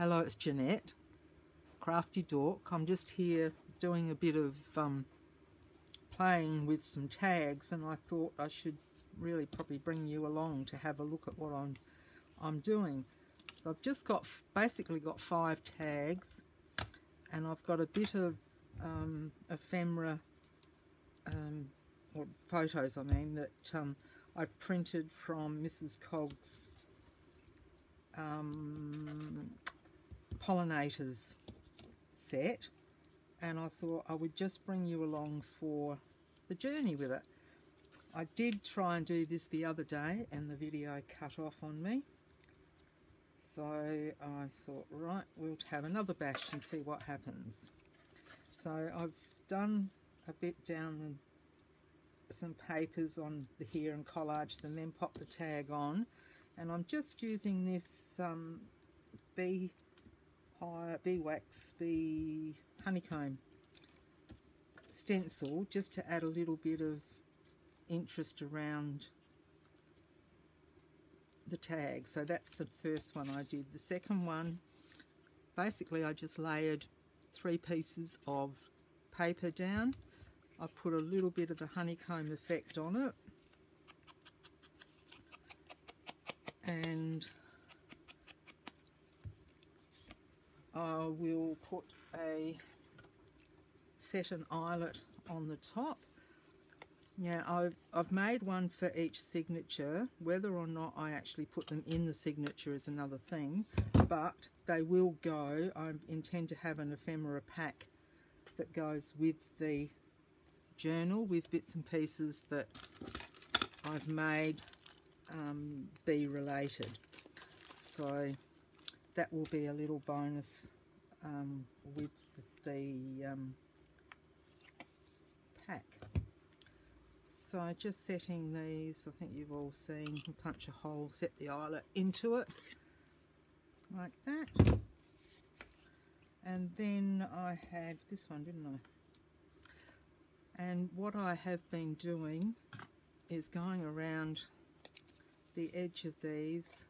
Hello, it's Jeanette, Crafty Dork. I'm just here doing a bit of playing with some tags, and I thought I should really probably bring you along to have a look at what I'm doing. So I've just basically got 5 tags, and I've got a bit of ephemera, or photos I mean, that I've printed from Mrs. Cogg's pollinators set, and I thought I would just bring you along for the journey with it. I did try and do this the other day and the video cut off on me, so I thought, right, we'll have another bash and see what happens. So I've done a bit down some papers on here and collaged and then popped the tag on, and I'm just using this beeswax honeycomb stencil just to add a little bit of interest around the tag. So that's the first one I did. The second one, basically I just layered 3 pieces of paper down. I put a little bit of the honeycomb effect on it, and I will put set an eyelet on the top. Now I've made one for each signature. Whether or not I actually put them in the signature is another thing, but they will go. I intend to have an ephemera pack that goes with the journal with bits and pieces that I've made bee related. So that will be a little bonus with the pack. So just setting these, I think you've all seen, punch a hole, set the eyelet into it like that. And then I had this one, didn't I? And what I have been doing is going around the edge of these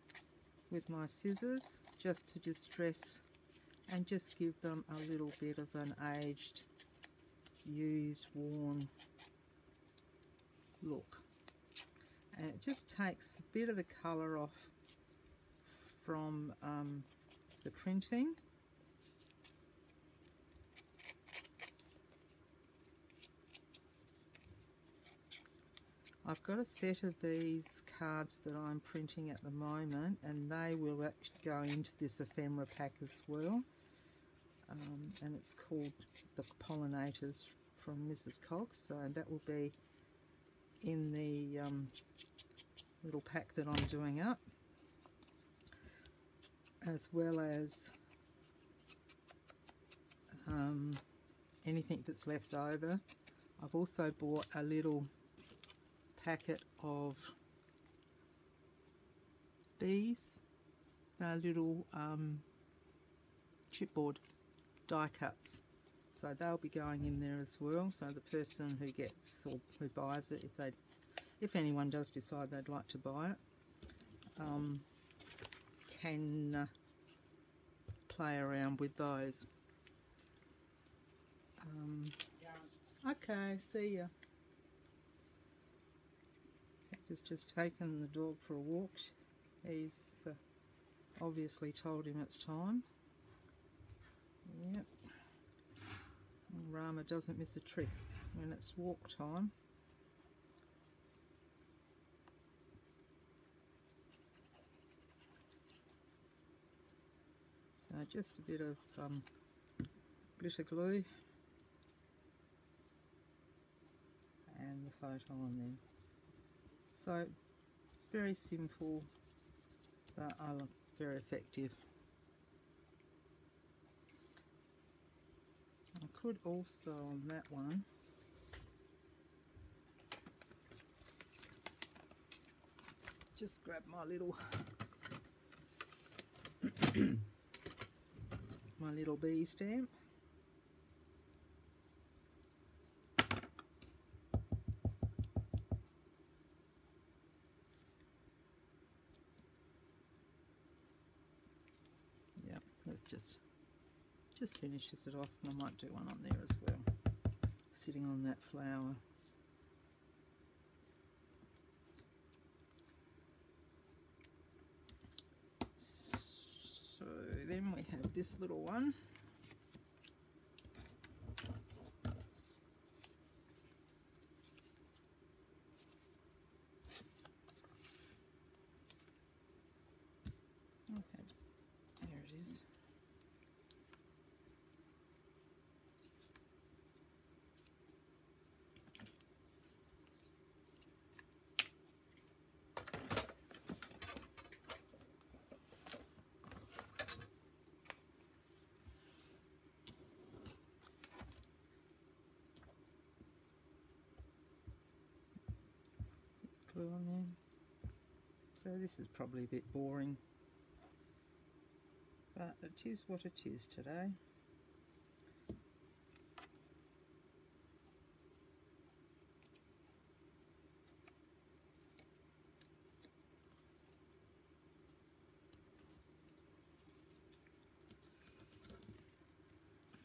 with my scissors just to distress and just give them a little bit of an aged, used, worn look. And it just takes a bit of the colour off from the printing. I've got a set of these cards that I'm printing at the moment, and they will actually go into this ephemera pack as well. And it's called the Pollinators from Mrs. Cogg's, so that will be in the little pack that I'm doing up, as well as anything that's left over. I've also bought a little packet of bees, little chipboard die cuts, so they'll be going in there as well. So the person who gets or who buys it, if anyone does decide they'd like to buy it, can play around with those. Okay, see ya. Has just taken the dog for a walk. He's obviously told him it's time. Yep. Rama doesn't miss a trick when it's walk time. So just a bit of glitter glue and the photo on there. So very simple, but very effective. I could also, on that one, just grab my little my little bee stamp. Let's just finishes it off, and I might do one on there as well, sitting on that flower. So then we have this little one. Okay, there it is. Glue on there. So this is probably a bit boring, but it is what it is today.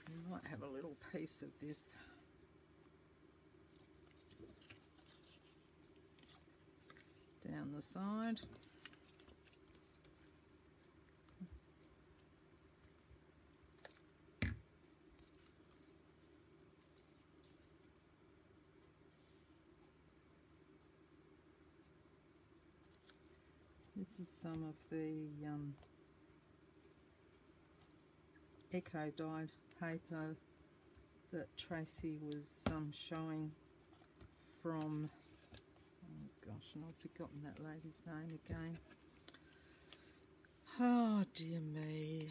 We might have a little piece of this down the side. This is some of the eco dyed paper that Tracy was showing from, oh gosh, and I've forgotten that lady's name again. Oh dear me.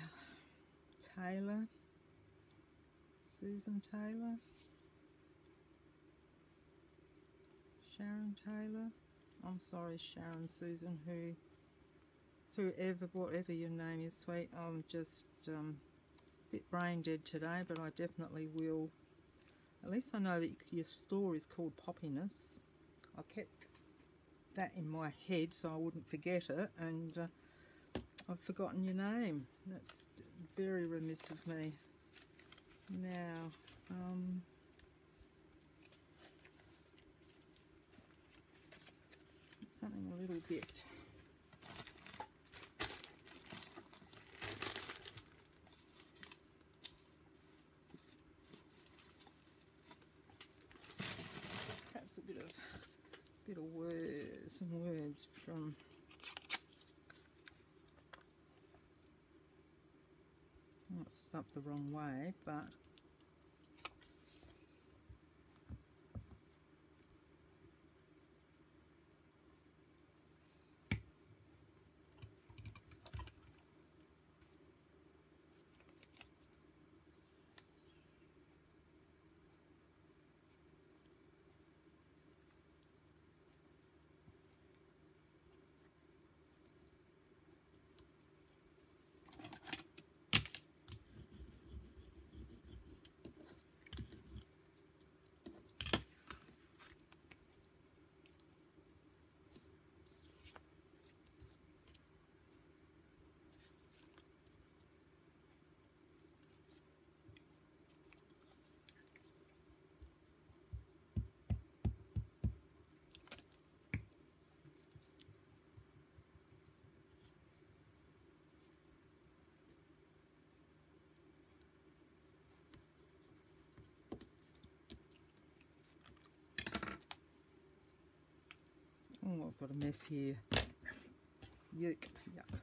Taylor? Susan Taylor? Sharon Taylor? I'm sorry, Sharon, Susan, whoever, whatever your name is, sweet. I'm just a bit brain dead today, but I definitely will. At least I know that your store is called Poppiness. I kept that in my head so I wouldn't forget it, and I've forgotten your name. That's very remiss of me. Now, something a little bit. Perhaps a bit of words, some words from. That's up the wrong way, but oh, I've got a mess here. Yuck, yuck.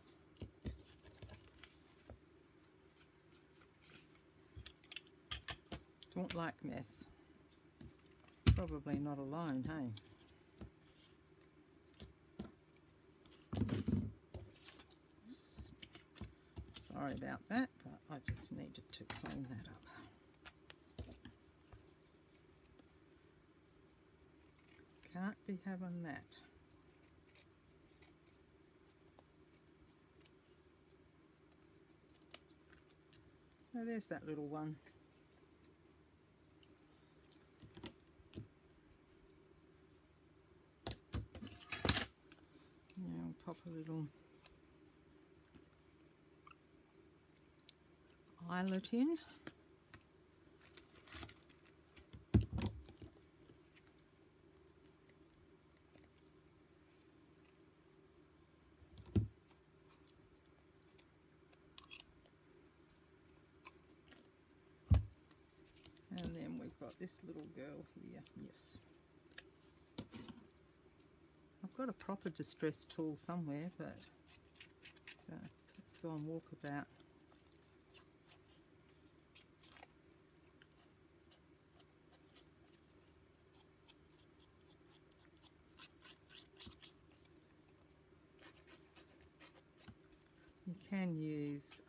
Don't like mess. Probably not alone, hey? Sorry about that, but I just needed to clean that up. Can't be having that. So there's that little one. Now I'll pop a little eyelet in. And then we've got this little girl here, yes. I've got a proper distress tool somewhere, but let's go and walk about. You can use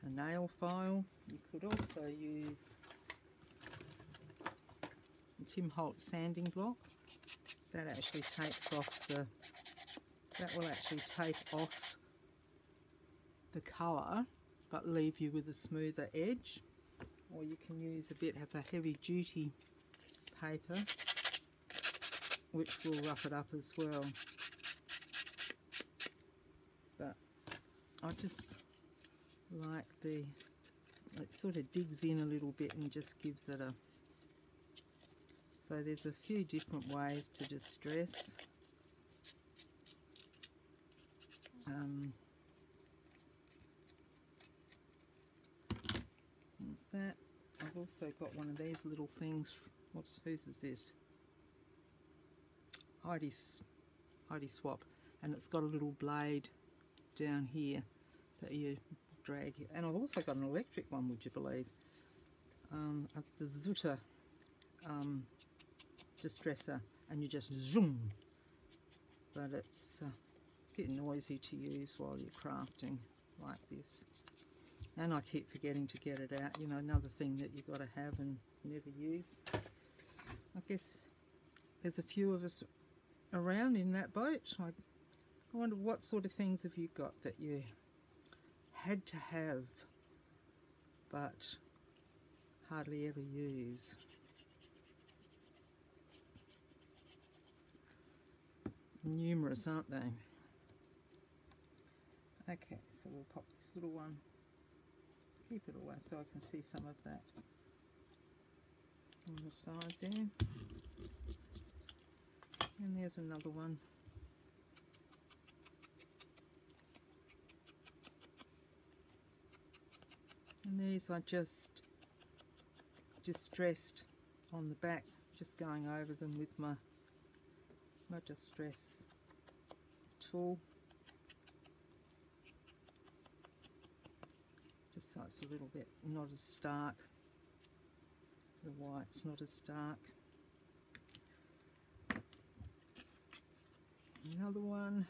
a nail file. You could also use a Tim Holtz sanding block. That actually takes off that will actually take off the colour but leave you with a smoother edge. Or you can use a bit of a heavy duty paper which will rough it up as well. But I just like it sort of digs in a little bit and just gives it a, so there's a few different ways to distress. That. I've also got one of these little things. Whose is this? Heidi Swap, and it's got a little blade down here that you drag. And I've also got an electric one, would you believe? The Zuta distresser, and you just zoom. But it's a bit noisy to use while you're crafting like this. And I keep forgetting to get it out. You know, another thing that you've got to have and never use. I guess there's a few of us around in that boat. I wonder what sort of things have you got that you had to have but hardly ever use. Numerous, aren't they? Okay, so we'll pop this little one, keep it away so I can see some of that on the side there. And there's another one. And these I just distressed on the back, just going over them with my distress tool. Just so it's a little bit not as stark. The white's not as stark. Another one.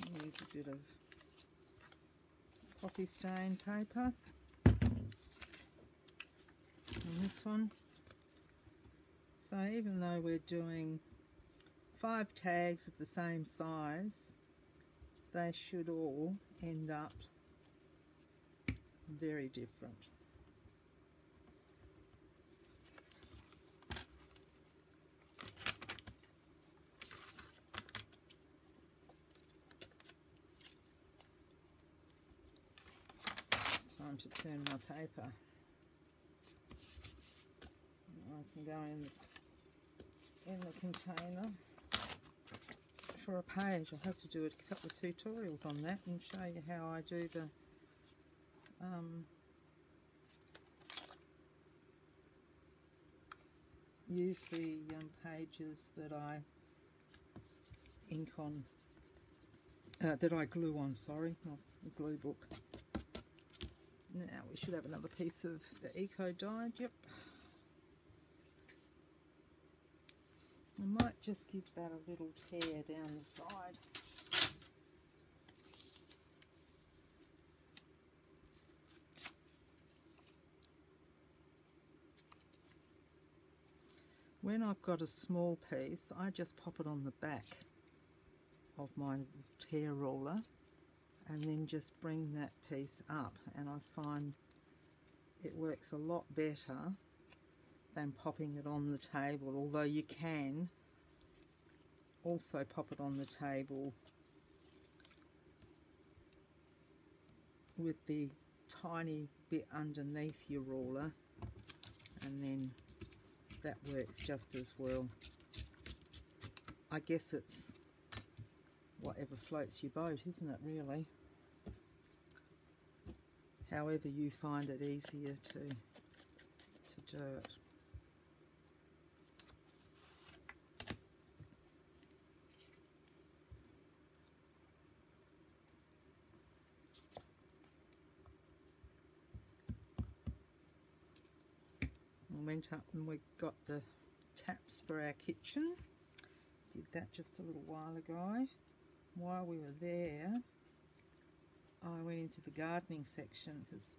I'll use a bit of coffee stain paper. And this one. So even though we're doing 5 tags of the same size, they should all end up very different. Time to turn my paper. I can go in the container for a page. I'll have to do a couple of tutorials on that and show you how I do the use the pages that I ink on, that I glue on, sorry, not the glue book. Now we should have another piece of the Eco Dyed, yep. I might just give that a little tear down the side. When I've got a small piece, I just pop it on the back of my tear ruler and then just bring that piece up, and I find it works a lot better than popping it on the table, although you can also pop it on the table with the tiny bit underneath your ruler, and then that works just as well. I guess it's whatever floats your boat, isn't it, really? However you find it easier to do it. We went up and we got the taps for our kitchen. Did that just a little while ago. While we were there, I went into the gardening section because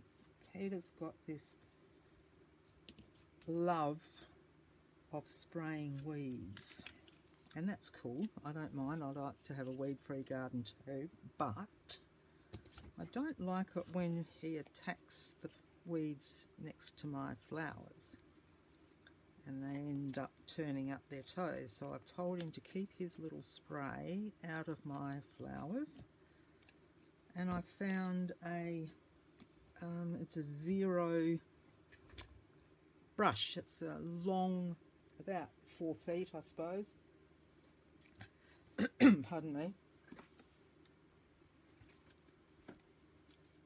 Peter's got this love of spraying weeds, and that's cool. I don't mind. I like to have a weed-free garden too, but I don't like it when he attacks the weeds next to my flowers and they end up turning up their toes. So I've told him to keep his little spray out of my flowers, and I found it's a zero brush. It's a long, about 4 feet, I suppose. Pardon me.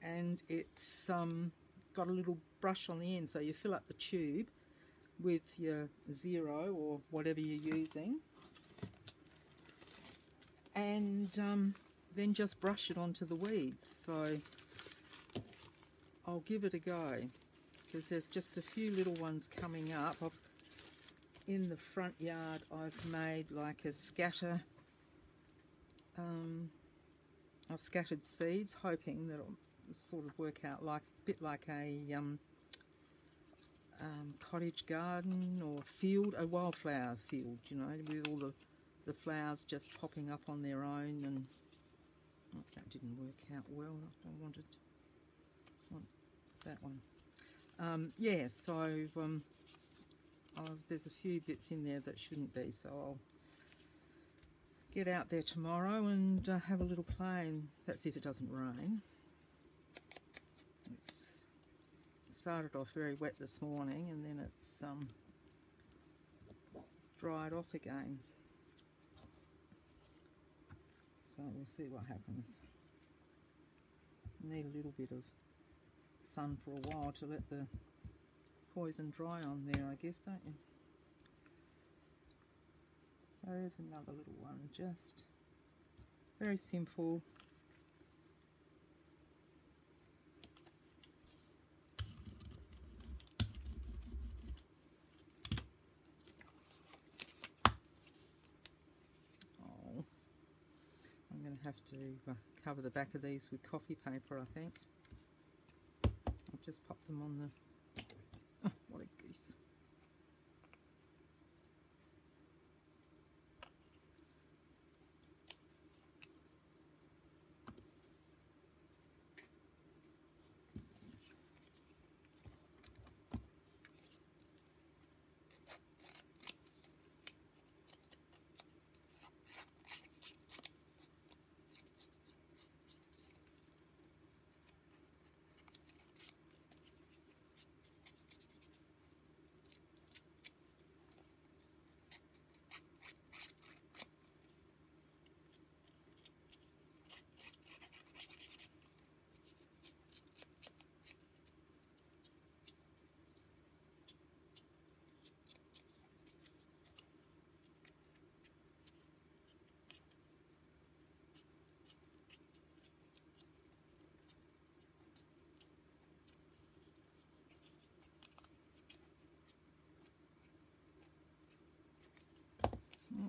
And it's got a little brush on the end, so you fill up the tube with your zero or whatever you're using, and then just brush it onto the weeds. So I'll give it a go, because there's just a few little ones coming up. In the front yard I've made like a scatter, I've scattered seeds hoping that it'll sort of work out like a bit like a cottage garden or field, a wildflower field, you know, with all the flowers just popping up on their own. And oh, that didn't work out well. I want that one. Yeah, so there's a few bits in there that shouldn't be, so I'll get out there tomorrow and have a little play, and that's if it doesn't rain. It's started off very wet this morning, and then it's dried off again. So we'll see what happens. Need a little bit of sun for a while to let the poison dry on there, I guess, don't you? There's another little one, just very simple. Oh, I'm going to have to cover the back of these with coffee paper, I think. I've just popped them on the... Oh, what a goose.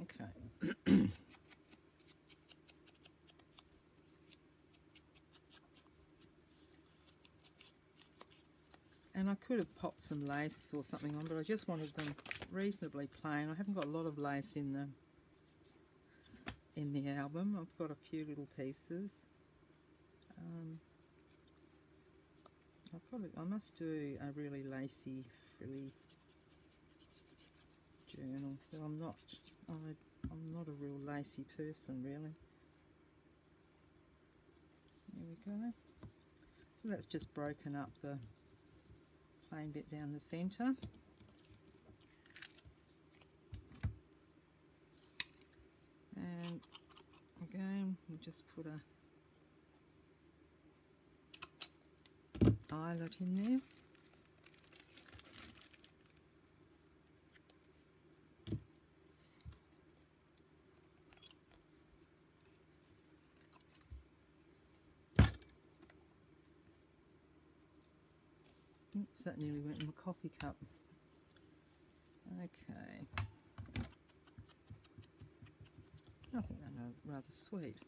Okay. And I could have popped some lace or something on, but I just wanted them reasonably plain. I haven't got a lot of lace in the album. I've got a few little pieces. I must do a really lacy, frilly journal, but I'm not a real lacy person, really. There we go. So that's just broken up the plain bit down the centre. And again, we'll just put a eyelet in there. That nearly went in my coffee cup. Okay. I think they're rather sweet.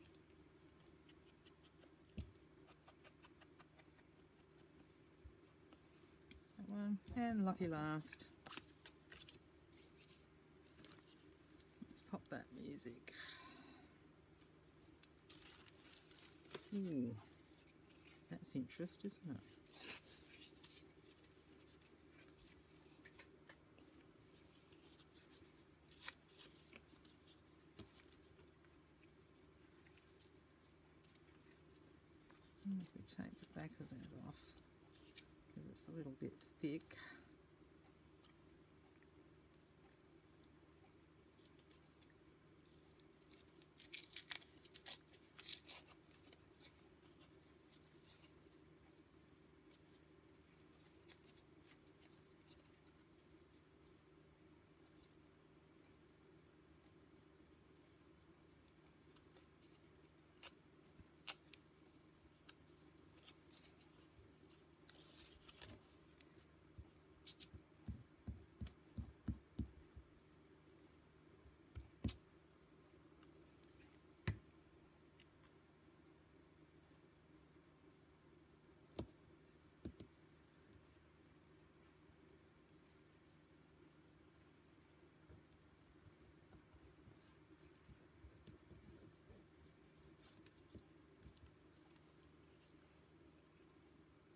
That one, and lucky last. Let's pop that music. Ooh, that's interest, isn't it? If we take the back of that off, because it's a little bit thick.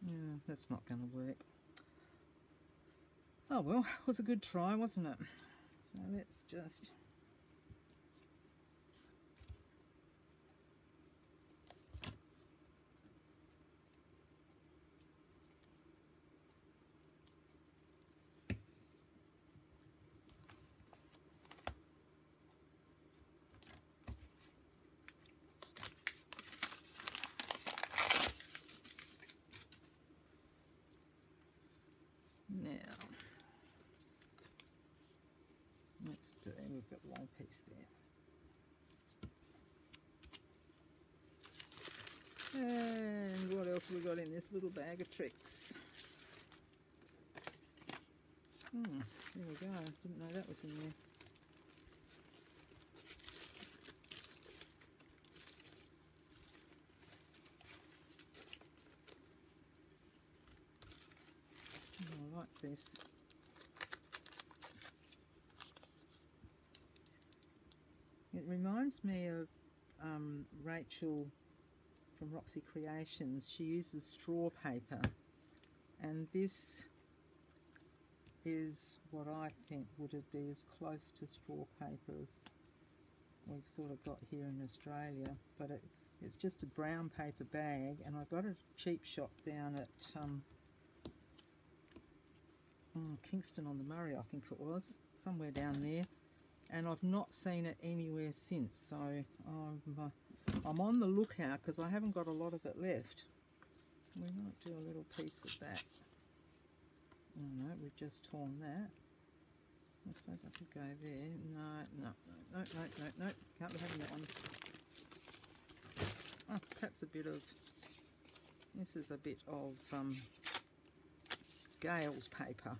Yeah, that's not going to work. Oh well, it was a good try, wasn't it? So let's just... Now, let's do, we've got a long piece there. And what else have we got in this little bag of tricks? There we go, didn't know that was in there. I like this. It reminds me of Rachel from Roxy Creations. She uses straw paper, and this is what I think would be as close to straw paper as we've sort of got here in Australia, but it's just a brown paper bag, and I got a cheap shop down at Kingston on the Murray, I think it was, somewhere down there, and I've not seen it anywhere since, so I'm on the lookout because I haven't got a lot of it left. We might do a little piece of that. Oh no, we've just torn that. I suppose I could go there. No, can't be having that one. Oh, perhaps a bit of, this is a bit of Gale's paper.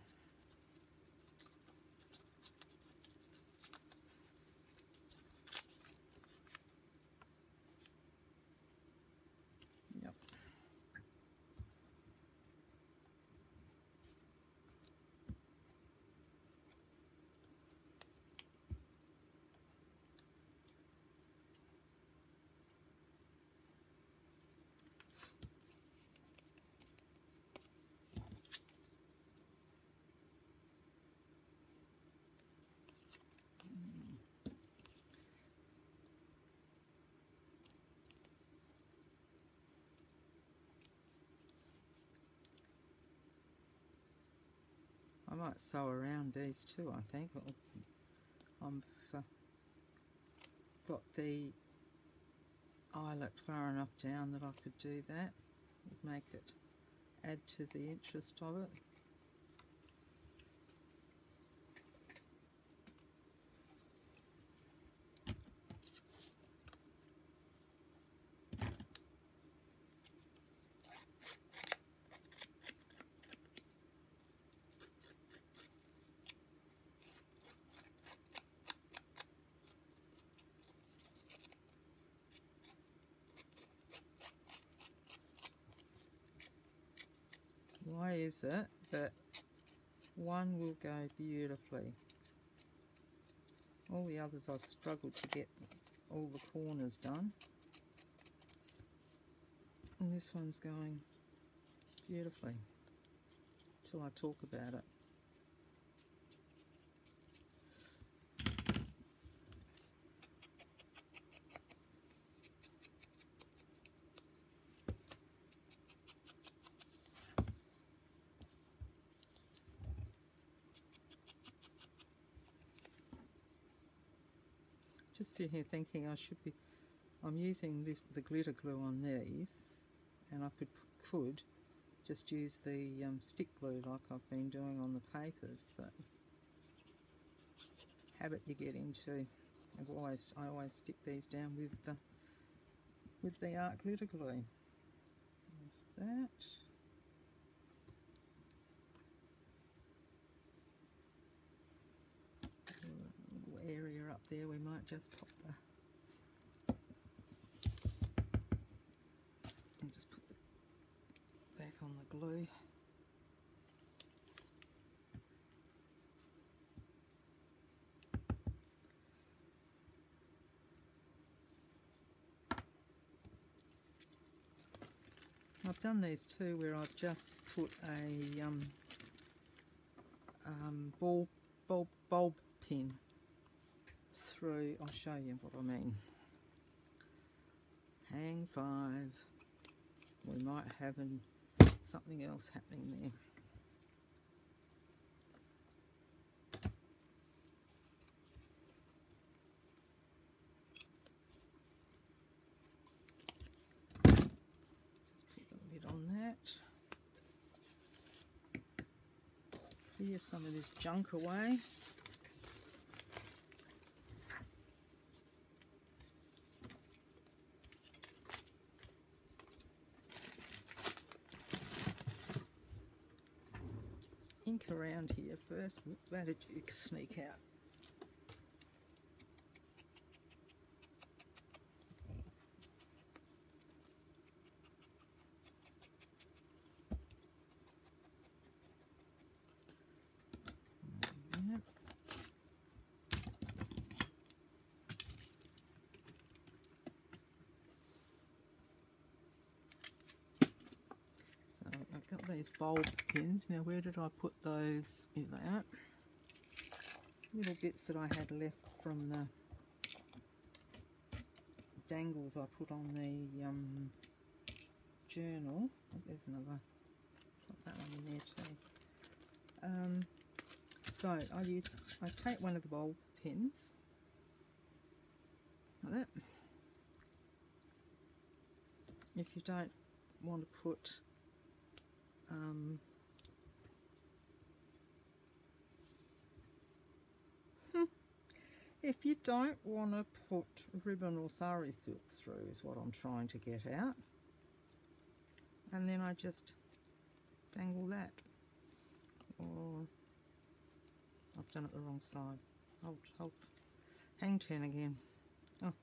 Yep. might sew around these too, I think. I've got the eyelet far enough down that I could do that. It'd make it add to the interest of it. Why is it that one will go beautifully? All the others I've struggled to get all the corners done. And this one's going beautifully till I talk about it. Just sitting here thinking I'm using the glitter glue on these, and I could just use the stick glue like I've been doing on the papers, but habit you get into. I always stick these down with the art glitter glue. There's that. Area up there, we might just pop and just put the back on the glue. I've done these too where I've just put a bulb pin through. I'll show you what I mean. Hang 5. We might have something else happening there. Just put a lid on that. Clear some of this junk away. Ink around here first. Where did you sneak out? Got these bulb pins. Now where did I put those? Here they are. Little bits that I had left from the dangles I put on the journal. Oh, there's another. Put that one in there too. So I take one of the bulb pins like that. If you don't want to put if you don't want to put ribbon or sari silk through is what I'm trying to get out, and then I just dangle that, or I've done it the wrong side. Hold, hang 10 again. Oh,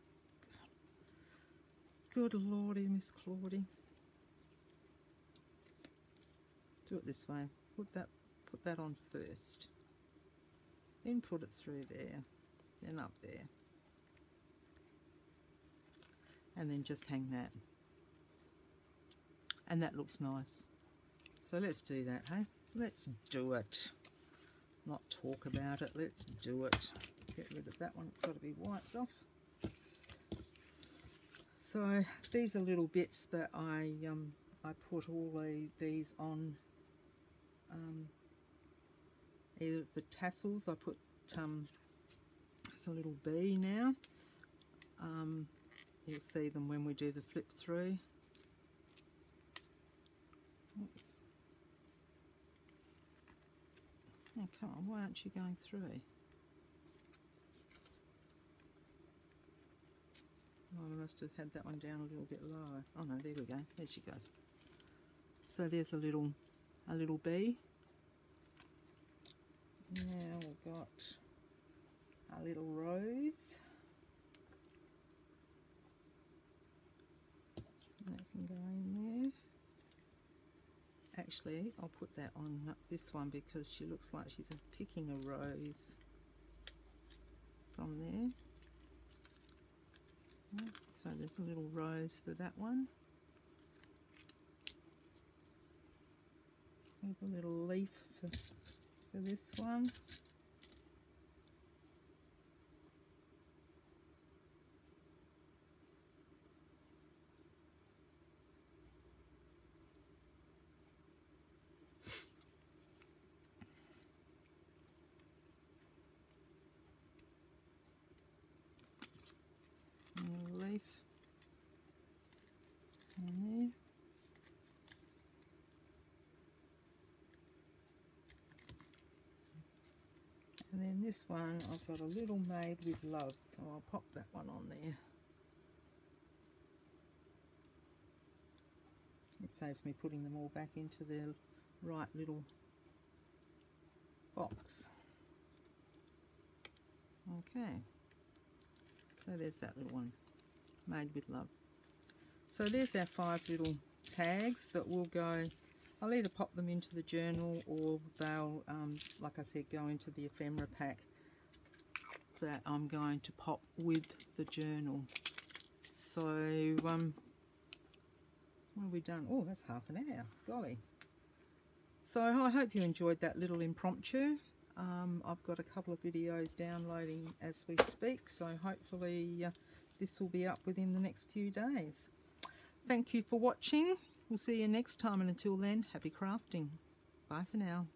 good lordy, Miss Claudie. Do it this way. Put that on first. Then put it through there. Then up there. And then just hang that. And that looks nice. So let's do that, hey? Let's do it. Not talk about it, let's do it. Get rid of that one, it's got to be wiped off. So these are little bits that I put all these on either the tassels. I put there's a little bee now. You'll see them when we do the flip through. Oops. Oh, come on, why aren't you going through? Oh, I must have had that one down a little bit lower. Oh no, there we go. There she goes. So there's a little bee. Now we've got a little rose. That can go in there. Actually, I'll put that on this one because she looks like she's picking a rose from there. So there's a little rose for that one. There's a little leaf for this one. And a leaf on there. And then this one, I've got a little Made with Love, so I'll pop that one on there. It saves me putting them all back into their right little box. Okay, so there's that little one, Made with Love. So there's our 5 little tags that will go. I'll either pop them into the journal or they'll, like I said, go into the ephemera pack that I'm going to pop with the journal. So, what have we done? Oh, that's half an hour, golly. So I hope you enjoyed that little impromptu. I've got a couple of videos downloading as we speak, so hopefully this will be up within the next few days. Thank you for watching. We'll see you next time, and until then, happy crafting. Bye for now.